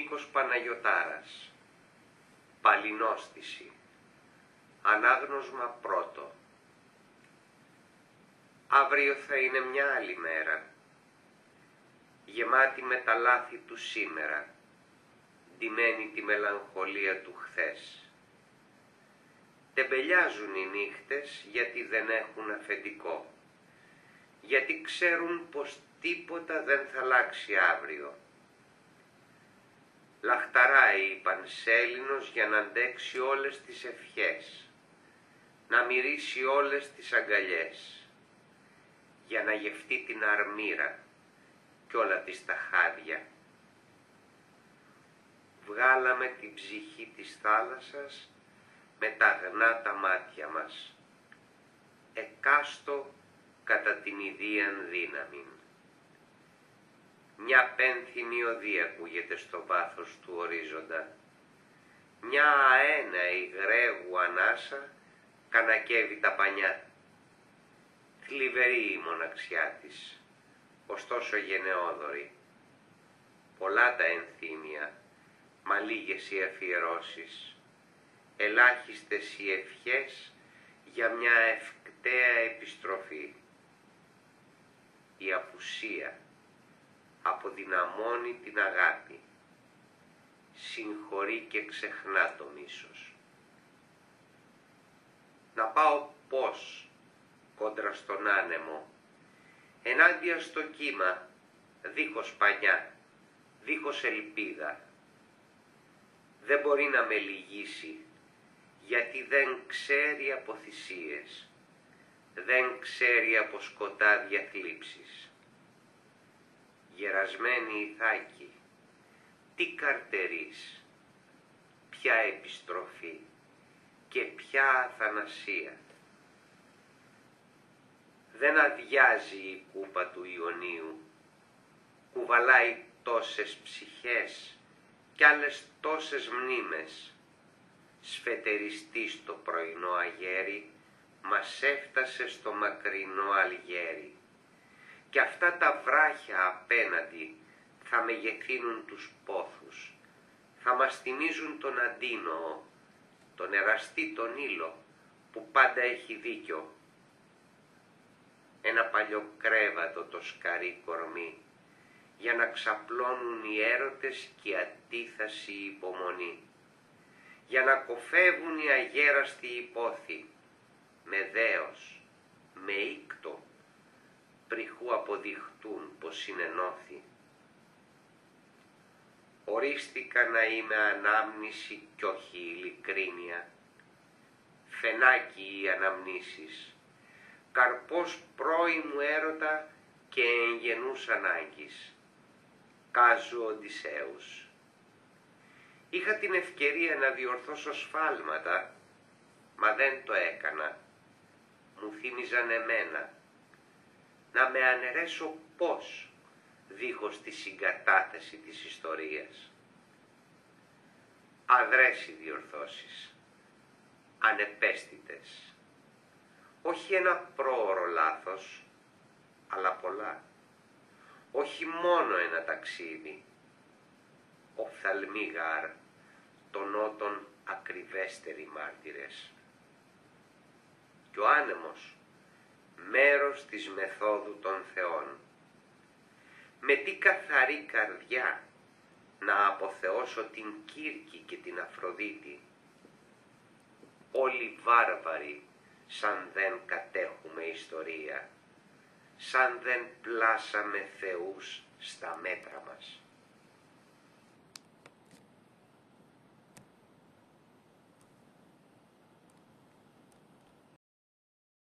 Νίκος Παναγιωτάρας. Παλινόστηση. Ανάγνωσμα πρώτο. Αύριο θα είναι μια άλλη μέρα, γεμάτη με τα λάθη του σήμερα, ντυμένη τη μελαγχολία του χθες. Τεμπελιάζουν οι νύχτες γιατί δεν έχουν αφεντικό, γιατί ξέρουν πως τίποτα δεν θα αλλάξει αύριο. Λαχταράει η Πανσέλινος για να αντέξει όλες τις ευχές, να μυρίσει όλες τις αγκαλιές, για να γευτεί την αρμύρα κι όλα τις τα χάδια. Βγάλαμε την ψυχή της θάλασσας με τα αγνά τα μάτια μας, εκάστο κατά την ιδίαν δύναμην. Μια πένθυμη οδή ακούγεται στο βάθος του ορίζοντα, μια αέναη γραίγου ανάσα κανακεύει τα πανιά. Θλιβερή η μοναξιά της, ωστόσο γενναιόδορη. Πολλά τα ενθύμια, μα λίγες οι αφιερώσεις, ελάχιστες οι ευχές για μια ευκταία επιστροφή. Η απουσία αποδυναμώνει την αγάπη, συγχωρεί και ξεχνά το μίσος. Να πάω πώς κόντρα στον άνεμο, ενάντια στο κύμα, δίχως πανιά, δίχως ελπίδα. Δεν μπορεί να με λυγίσει, γιατί δεν ξέρει από θυσίες, δεν ξέρει από σκοτάδια θλίψεις. Γερασμένη Ιθάκη, τι καρτερείς, ποια επιστροφή και ποια αθανασία. Δεν αδειάζει η κούπα του Ιωνίου, κουβαλάει τόσες ψυχές κι άλλες τόσες μνήμες. Σφετεριστή στο πρωινό αγέρι, μας έφτασε στο μακρινό Αλγέρι. Κι αυτά τα βράχια απέναντι θα μεγεθύνουν τους πόθους, θα μας θυμίζουν τον Αντίνοο, τον εραστή τον Ήλο, που πάντα έχει δίκιο. Ένα παλιό κρέβατο το σκαρί κορμί, για να ξαπλώνουν οι έρωτες και η αντίθαση η υπομονή, για να κοφεύουν οι αγέραστοι υπόθη, με δέος, με ήκτο, πριχού αποδειχτούν πως είναι νόθη. Ορίστηκα να είμαι ανάμνηση κι όχι ειλικρίνεια, φαινάκι οι αναμνήσεις, καρπός πρώιμου έρωτα και εγγενούς ανάγκης. Κάζου Οδυσσέους. Είχα την ευκαιρία να διορθώσω σφάλματα, μα δεν το έκανα. Μου θύμιζαν εμένα. Να με αναιρέσω πώς, δίχως τη συγκατάθεση της ιστορίας. Αδρές οι διορθώσεις, ανεπαίσθητες. Όχι ένα πρόωρο λάθος, αλλά πολλά. Όχι μόνο ένα ταξίδι. Οφθαλμοί γάρ, των νότων ακριβέστεροι μάρτυρες. Κι ο άνεμος, μέρος της μεθόδου των θεών. Με τι καθαρή καρδιά να αποθεώσω την Κύρκη και την Αφροδίτη. Όλοι βάρβαροι, σαν δεν κατέχουμε ιστορία, σαν δεν πλάσαμε θεούς στα μέτρα μας.